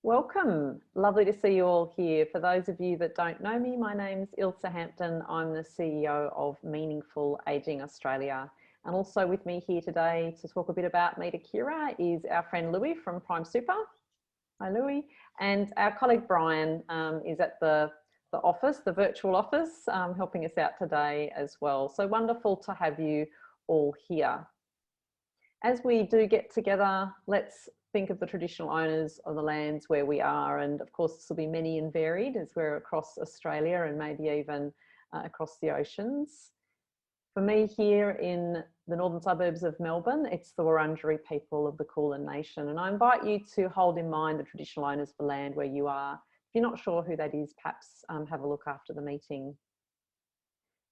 Welcome. Lovely to see you all here. For those of you that don't know me, my name's Ilse Hampton. I'm the CEO of Meaningful Aging Australia. And also with me here today to talk a bit about Meet Akira is our friend Louis from Prime Super. Hi, Louis. And our colleague Brian is at the office, the virtual office, helping us out today as well. So wonderful to have you all here. As we do get together, let's think of the traditional owners of the lands where we are. And of course, this will be many and varied as we're across Australia and maybe even across the oceans. For me here in the northern suburbs of Melbourne, it's the Wurundjeri people of the Kulin Nation. And I invite you to hold in mind the traditional owners of the land where you are. If you're not sure who that is, perhaps have a look after the meeting.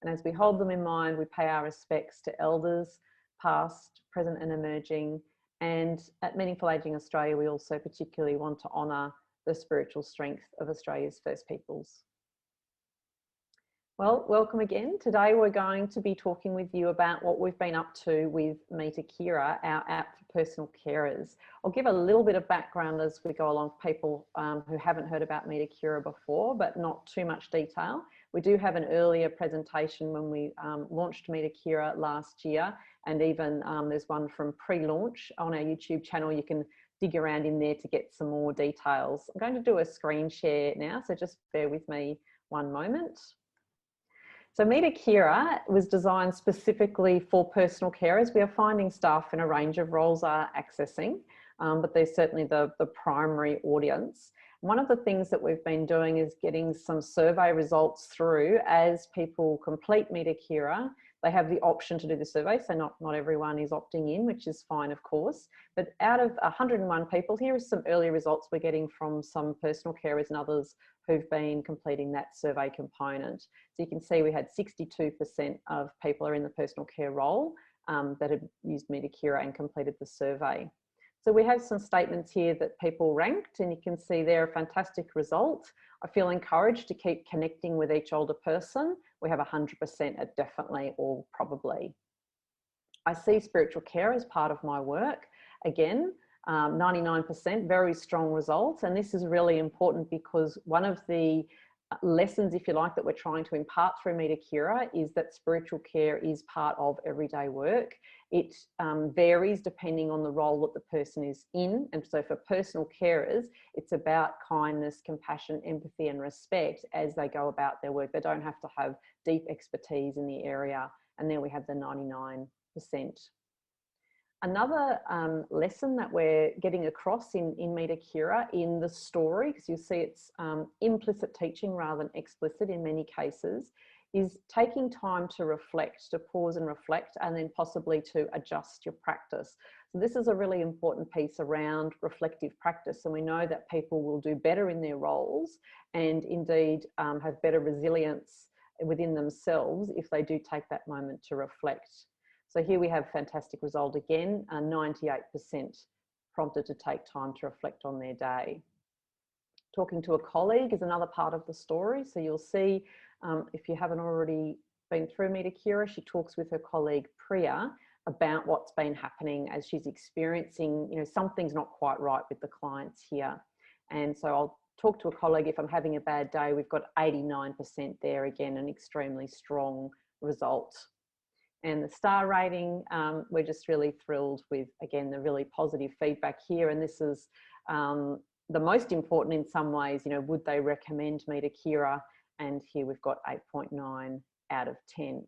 And as we hold them in mind, we pay our respects to elders, past, present and emerging. And at Meaningful Aging Australia, we also particularly want to honour the spiritual strength of Australia's First Peoples. Well, welcome again. Today we're going to be talking with you about what we've been up to with Meet Akira, our app for personal carers. I'll give a little bit of background as we go along for people who haven't heard about Meet Akira before, but not too much detail. We do have an earlier presentation when we launched Meet Akira last year, and even there's one from pre-launch on our YouTube channel. You can dig around in there to get some more details. I'm going to do a screen share now, so just bear with me one moment. So Meet Akira was designed specifically for personal carers. We are finding staff in a range of roles are accessing, but they're certainly the primary audience. One of the things that we've been doing is getting some survey results through. As people complete Meet Akira, they have the option to do the survey. So not everyone is opting in, which is fine, of course. But out of 101 people, here are some early results we're getting from some personal carers and others who've been completing that survey component. So you can see we had 62% of people are in the personal care role that had used Meet Akira and completed the survey. So we have some statements here that people ranked, and you can see they're a fantastic result. I feel encouraged to keep connecting with each older person. We have 100% at definitely or probably. I see spiritual care as part of my work. Again, 99%, very strong results. And this is really important because one of the lessons, if you like, that we're trying to impart through Meet Akira is that spiritual care is part of everyday work. It varies depending on the role that the person is in. And so for personal carers, it's about kindness, compassion, empathy and respect as they go about their work. They don't have to have deep expertise in the area. And then we have the 99%. Another lesson that we're getting across in Meet Akira in the story, because you'll see it's implicit teaching rather than explicit in many cases, is taking time to reflect, to pause and reflect, and then possibly to adjust your practice. So this is a really important piece around reflective practice. And we know that people will do better in their roles and indeed have better resilience within themselves if they do take that moment to reflect. So here we have fantastic result again, 98% prompted to take time to reflect on their day. Talking to a colleague is another part of the story. So you'll see, if you haven't already been through Meet Akira, she talks with her colleague Priya about what's been happening as she's experiencing, something's not quite right with the clients here. And so I'll talk to a colleague if I'm having a bad day. We've got 89% there again, an extremely strong result. And the star rating, we're just really thrilled with, again, the really positive feedback here. And this is the most important in some ways, would they recommend Meet Akira? And here we've got 8.9 out of 10.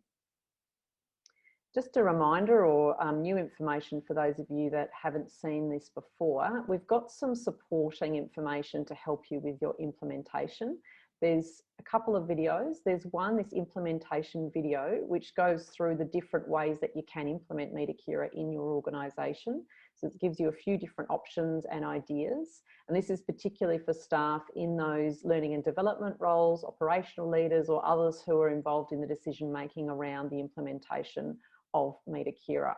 Just a reminder or new information for those of you that haven't seen this before, we've got some supporting information to help you with your implementation. There's a couple of videos. There's one, this implementation video, which goes through the different ways that you can implement Meet Akira in your organisation. So it gives you a few different options and ideas. And this is particularly for staff in those learning and development roles, operational leaders or others who are involved in the decision making around the implementation of Meet Akira.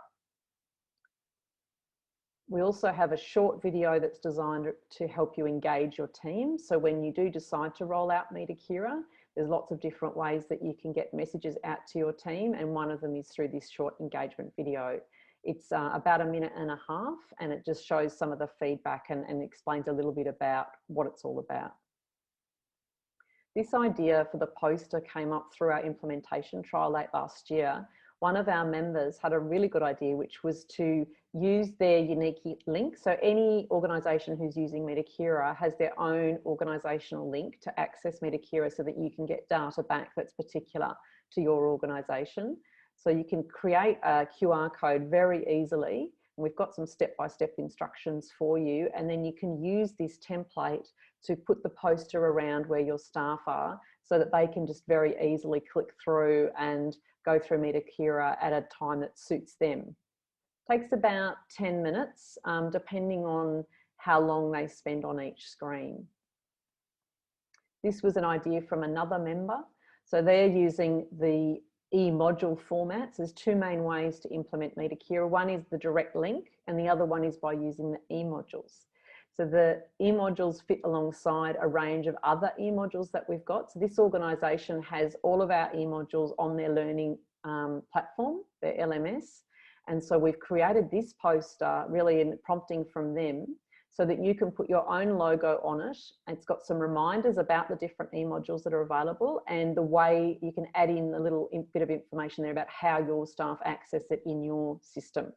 We also have a short video that's designed to help you engage your team. So when you do decide to roll out Meet Akira, there's lots of different ways that you can get messages out to your team. And one of them is through this short engagement video. It's about 1.5 minutes, and it just shows some of the feedback and explains a little bit about what it's all about. This idea for the poster came up through our implementation trial late last year. One of our members had a really good idea, which was to use their unique link. So any organisation who's using Akira has their own organisational link to access Akira so that you can get data back that's particular to your organisation. So you can create a QR code very easily. We've got some step-by-step instructions for you, and then you can use this template to put the poster around where your staff are so that they can just very easily click through and go through Akira at a time that suits them. Takes about 10 minutes, depending on how long they spend on each screen. This was an idea from another member. So they're using the e-module formats. There's two main ways to implement Akira. One is the direct link, and the other one is by using the e-modules. So the e-modules fit alongside a range of other e-modules that we've got. So this organisation has all of our e-modules on their learning platform, their LMS. And so we've created this poster really in prompting from them so that you can put your own logo on it. It's got some reminders about the different e-modules that are available and the way you can add in a little bit of information there about how your staff access it in your system.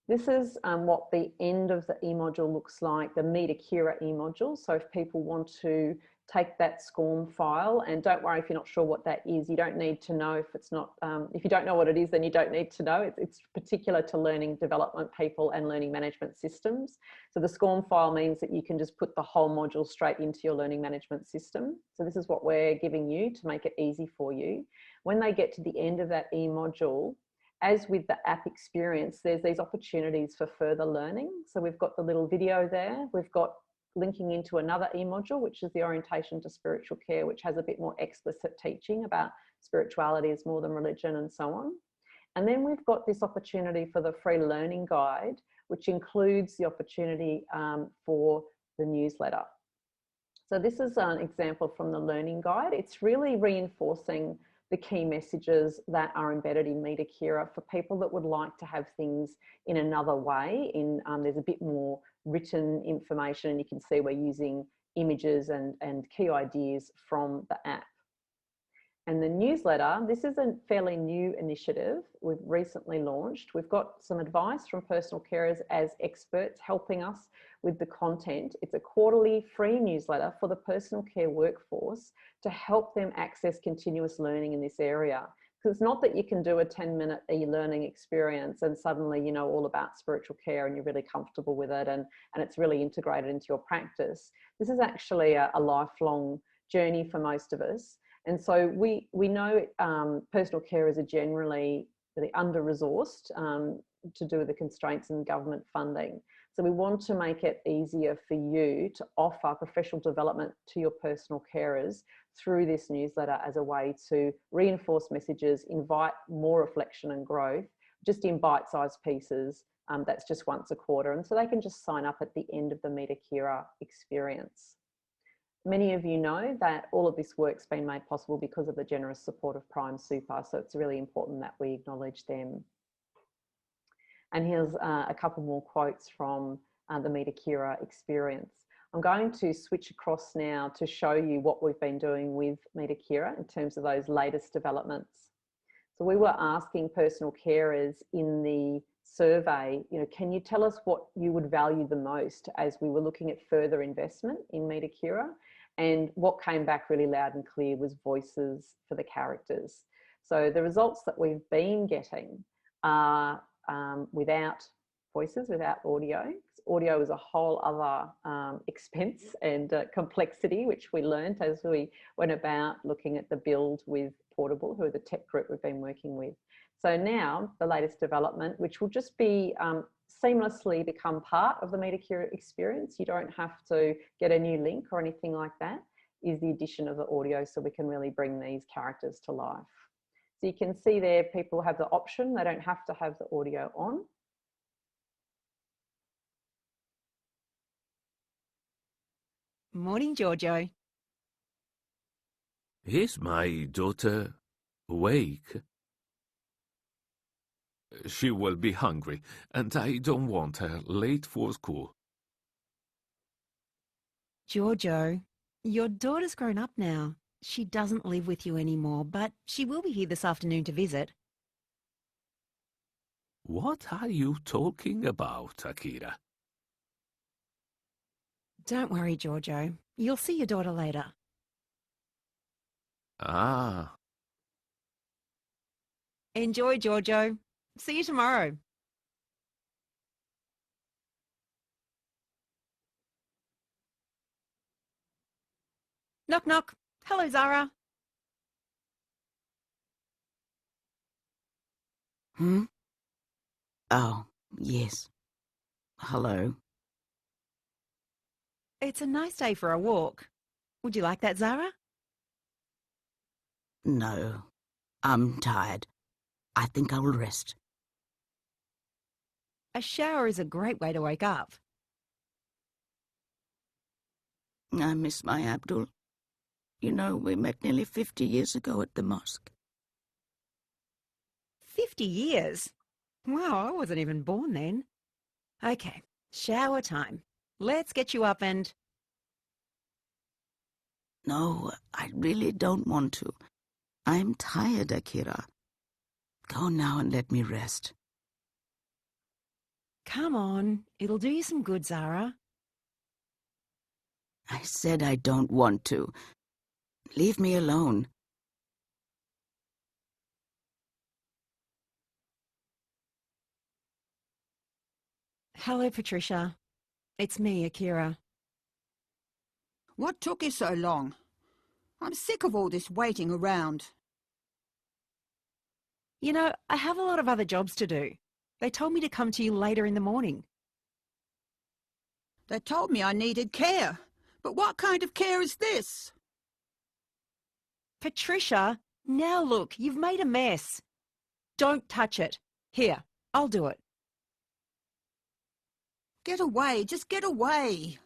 This is what the end of the e-module looks like, the Akira e-module. So if people want to take that SCORM file, and don't worry if you're not sure what that is, you don't need to know if it's not, if you don't know what it is, then you don't need to know. It's particular to learning development people and learning management systems. So the SCORM file means that you can just put the whole module straight into your learning management system. So this is what we're giving you to make it easy for you. When they get to the end of that e-module, as with the app experience, there's these opportunities for further learning. So we've got the little video there. We've got linking into another e-module, which is the orientation to spiritual care, which has a bit more explicit teaching about spirituality is more than religion and so on. And then we've got this opportunity for the free learning guide, which includes the opportunity for the newsletter. So this is an example from the learning guide. It's really reinforcing the key messages that are embedded in Akira for people that would like to have things in another way. There's a bit more written information, and you can see we're using images and key ideas from the app. And the newsletter, this is a fairly new initiative we've recently launched. We've got some advice from personal carers as experts helping us with the content. It's a quarterly free newsletter for the personal care workforce to help them access continuous learning in this area. Because it's not that you can do a 10-minute e-learning experience and suddenly you know all about spiritual care and you're really comfortable with it and it's really integrated into your practice. This is actually a lifelong journey for most of us. And so we know personal carers are generally really under-resourced to do with the constraints in government funding. So we want to make it easier for you to offer professional development to your personal carers through this newsletter as a way to reinforce messages, invite more reflection and growth, just in bite-sized pieces. That's just once a quarter. And so they can just sign up at the end of the Akira experience. Many of you know that all of this work's been made possible because of the generous support of Prime Super, so it's really important that we acknowledge them. And here's a couple more quotes from the Akira experience. I'm going to switch across now to show you what we've been doing with Akira in terms of those latest developments. So we were asking personal carers in the survey, can you tell us what you would value the most as we were looking at further investment in Akira? And what came back really loud and clear was voices for the characters. So the results that we've been getting are without voices, without audio. Audio is a whole other expense and complexity, which we learned as we went about looking at the build with Portable, who are the tech group we've been working with. So now the latest development, which will just be seamlessly become part of the Akira experience. You don't have to get a new link or anything like that, is the addition of the audio so we can really bring these characters to life. So you can see there, people have the option, they don't have to have the audio on. Morning, Giorgio. Is my daughter awake? She will be hungry, and I don't want her late for school. Giorgio, your daughter's grown up now. She doesn't live with you anymore, but she will be here this afternoon to visit. What are you talking about, Akira? Don't worry, Giorgio. You'll see your daughter later. Ah, Enjoy, Giorgio. See you tomorrow. Knock, knock. Hello, Zara. Hmm? Oh, yes. Hello. It's a nice day for a walk. Would you like that, Zara? No, I'm tired. I think I will rest. A shower is a great way to wake up. I miss my Abdul. You know, we met nearly 50 years ago at the mosque. 50 years? Wow, I wasn't even born then. Okay, shower time. Let's get you up and... No, I really don't want to. I'm tired, Akira. Go now and let me rest. Come on, it'll do you some good, Zara. I said I don't want to. Leave me alone. Hello, Patricia. It's me, Akira. What took you so long? I'm sick of all this waiting around. You know, I have a lot of other jobs to do. They told me to come to you later in the morning. They told me I needed care. But what kind of care is this? Patricia, now look, you've made a mess. Don't touch it. Here, I'll do it. Get away, just get away.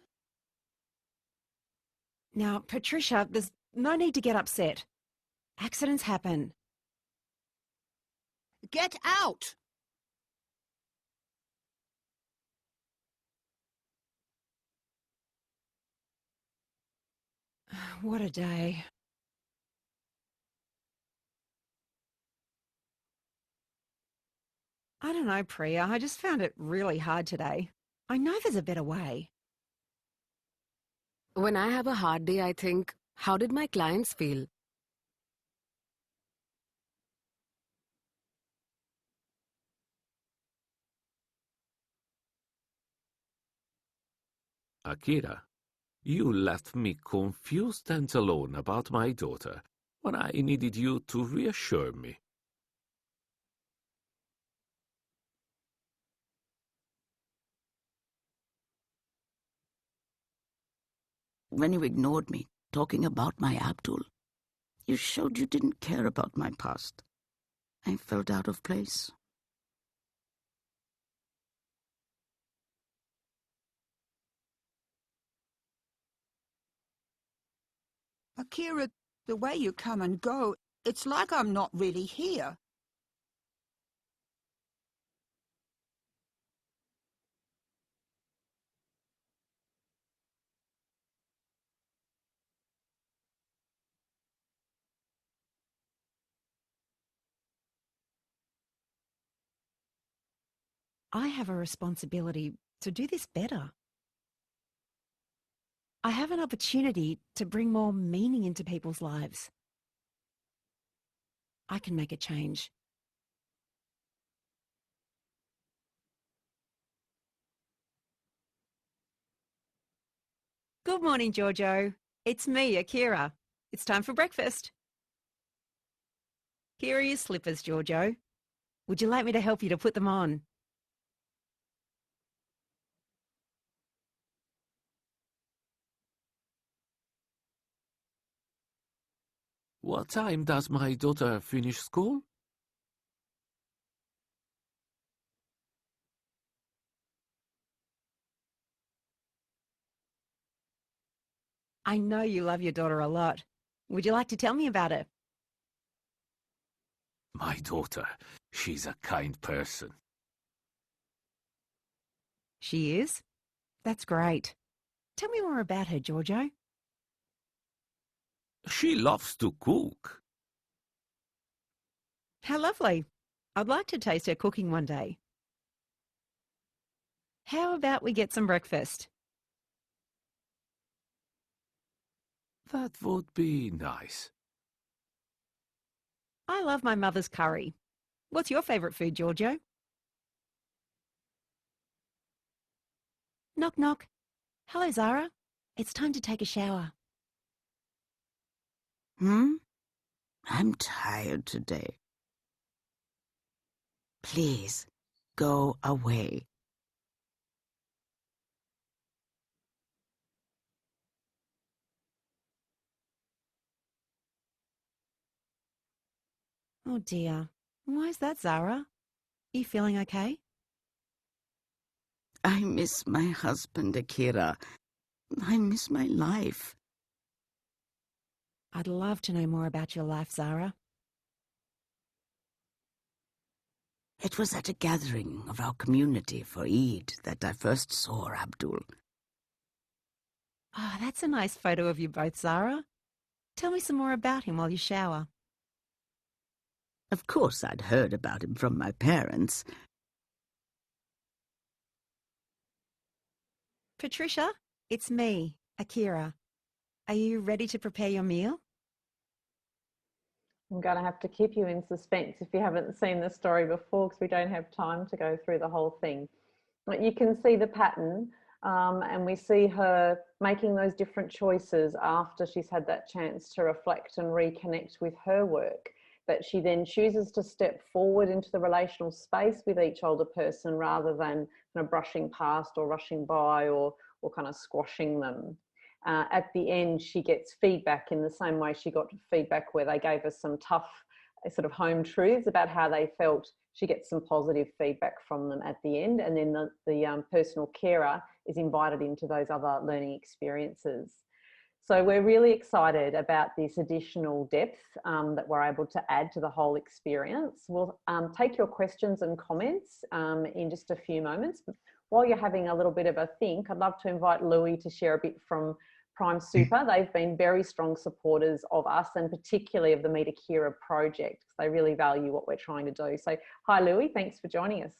Now, Patricia, there's no need to get upset. Accidents happen. Get out! What a day. I don't know, Priya. I just found it really hard today. I know there's a better way. When I have a hard day, I think, how did my clients feel? Akira, you left me confused and alone about my daughter when I needed you to reassure me. When you ignored me, talking about my Abdul, you showed you didn't care about my past. I felt out of place. Akira, the way you come and go, it's like I'm not really here. I have a responsibility to do this better. I have an opportunity to bring more meaning into people's lives. I can make a change. Good morning, Giorgio. It's me, Akira. It's time for breakfast. Here are your slippers, Giorgio. Would you like me to help you to put them on? What time does my daughter finish school? I know you love your daughter a lot. Would you like to tell me about it? My daughter, She's a kind person. She is? That's great. Tell me more about her, Giorgio. She loves to cook. How lovely. I'd like to taste her cooking one day. How about we get some breakfast? That would be nice. I love my mother's curry. What's your favourite food, Giorgio? Knock, knock. Hello, Zara. It's time to take a shower. I'm tired today. Please, go away. Oh dear. Why is that, Zara? Are you feeling okay? I miss my husband, Akira. I miss my life. I'd love to know more about your life, Zara. It was at a gathering of our community for Eid that I first saw Abdul. Oh, that's a nice photo of you both, Zara. Tell me some more about him while you shower. Of course, I'd heard about him from my parents. Patricia, it's me, Akira. Are you ready to prepare your meal? I'm going to have to keep you in suspense if you haven't seen the story before, because we don't have time to go through the whole thing. But you can see the pattern, and we see her making those different choices after she's had that chance to reflect and reconnect with her work. That she then chooses to step forward into the relational space with each older person rather than kind of brushing past or rushing by or kind of squashing them. At the end, she gets feedback in the same way she got feedback where they gave us some tough sort of home truths about how they felt. She gets some positive feedback from them at the end, and then the personal carer is invited into those other learning experiences. So we're really excited about this additional depth that we're able to add to the whole experience. We'll take your questions and comments in just a few moments. But while you're having a little bit of a think, I'd love to invite Louis to share a bit from Prime Super. They've been very strong supporters of us and particularly of the Meet Akira project. They really value what we're trying to do. So hi Louis, thanks for joining us.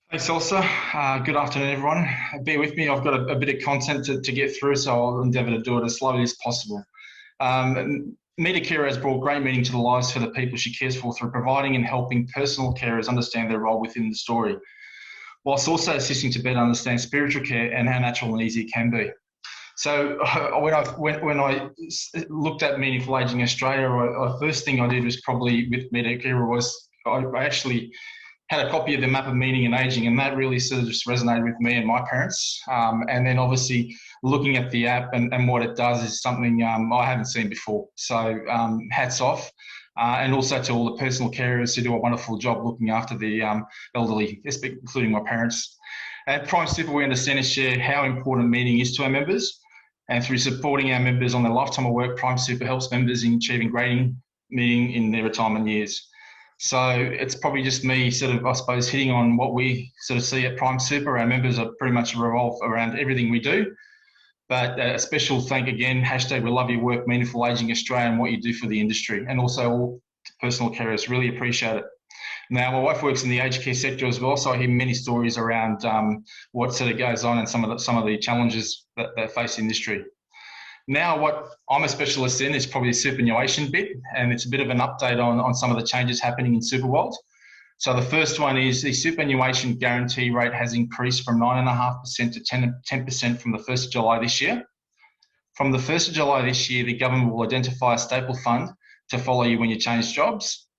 Thanks, Salsa. Good afternoon, everyone. Bear with me. I've got a bit of content to get through, so I'll endeavour to do it as slowly as possible. Meet Akira has brought great meaning to the lives for the people she cares for through providing and helping personal carers understand their role within the story, whilst also assisting to better understand spiritual care and how natural and easy it can be. So when I looked at Meaningful Aging Australia, the first thing I did was probably with Meet Akira was I actually had a copy of the map of meaning and aging, and that really sort of just resonated with me and my parents. And then obviously looking at the app and what it does is something I haven't seen before. So hats off. And also to all the personal carers who do a wonderful job looking after the elderly, including my parents. At Prime Super, we understand and share how important meaning is to our members. And through supporting our members on their lifetime of work, Prime Super helps members in achieving great meaning in their retirement years. So it's probably just me sort of, I suppose, hitting on what we sort of see at Prime Super. Our members are pretty much revolve around everything we do. But a special thank again, hashtag we love your work, Meaningful Aging Australia, and what you do for the industry. And also all personal carers, really appreciate it. Now, my wife works in the aged care sector as well, so I hear many stories around what sort of goes on and some of the challenges that face the industry. Now, what I'm a specialist in is probably the superannuation bit, and it's a bit of an update on some of the changes happening in Superworld. So the first one is the superannuation guarantee rate has increased from 9.5% to 10% from the 1st of July this year. From the 1st of July this year, the government will identify a staple fund to follow you when you change jobs.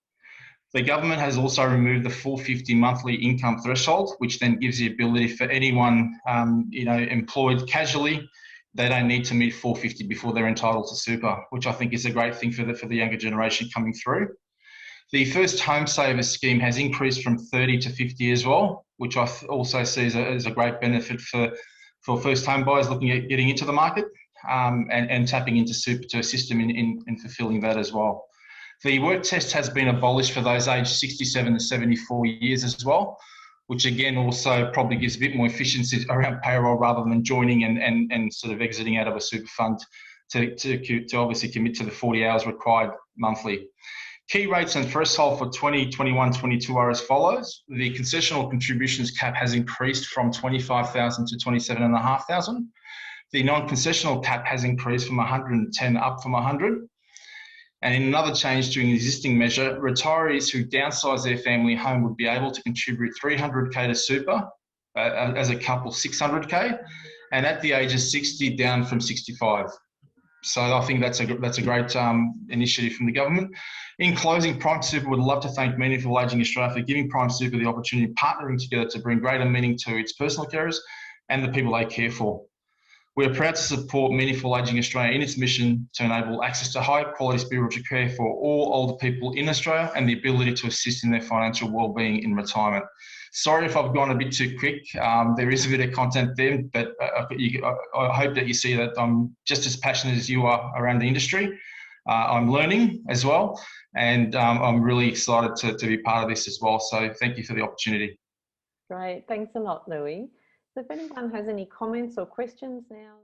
The government has also removed the 450 monthly income threshold, which then gives the ability for anyone employed casually. They don't need to meet 450 before they're entitled to super, which I think is a great thing for the younger generation coming through. The first home saver scheme has increased from 30 to 50 as well, which I also see as a great benefit for first home buyers looking at getting into the market and tapping into super to assist them in fulfilling that as well. The work test has been abolished for those aged 67 to 74 years as well, which again also probably gives a bit more efficiency around payroll rather than joining and sort of exiting out of a super fund to obviously commit to the 40 hours required monthly. Key rates and threshold for 2021-22 are as follows. The concessional contributions cap has increased from 25,000 to 27,500. The non-concessional cap has increased from 110 up from 100. And in another change to an existing measure, retirees who downsize their family home would be able to contribute 300K to super, as a couple 600K, and at the age of 60 down from 65. So I think that's a great initiative from the government. In closing, Prime Super would love to thank Meaningful Ageing Australia for giving Prime Super the opportunity of partnering together to bring greater meaning to its personal carers and the people they care for. We are proud to support Meaningful Ageing Australia in its mission to enable access to high quality spiritual care for all older people in Australia and the ability to assist in their financial wellbeing in retirement. Sorry if I've gone a bit too quick. There is a bit of content there, but I hope that you see that I'm just as passionate as you are around the industry. I'm learning as well, and I'm really excited to be part of this as well. So thank you for the opportunity. Great. Thanks a lot, Louis. So if anyone has any comments or questions now.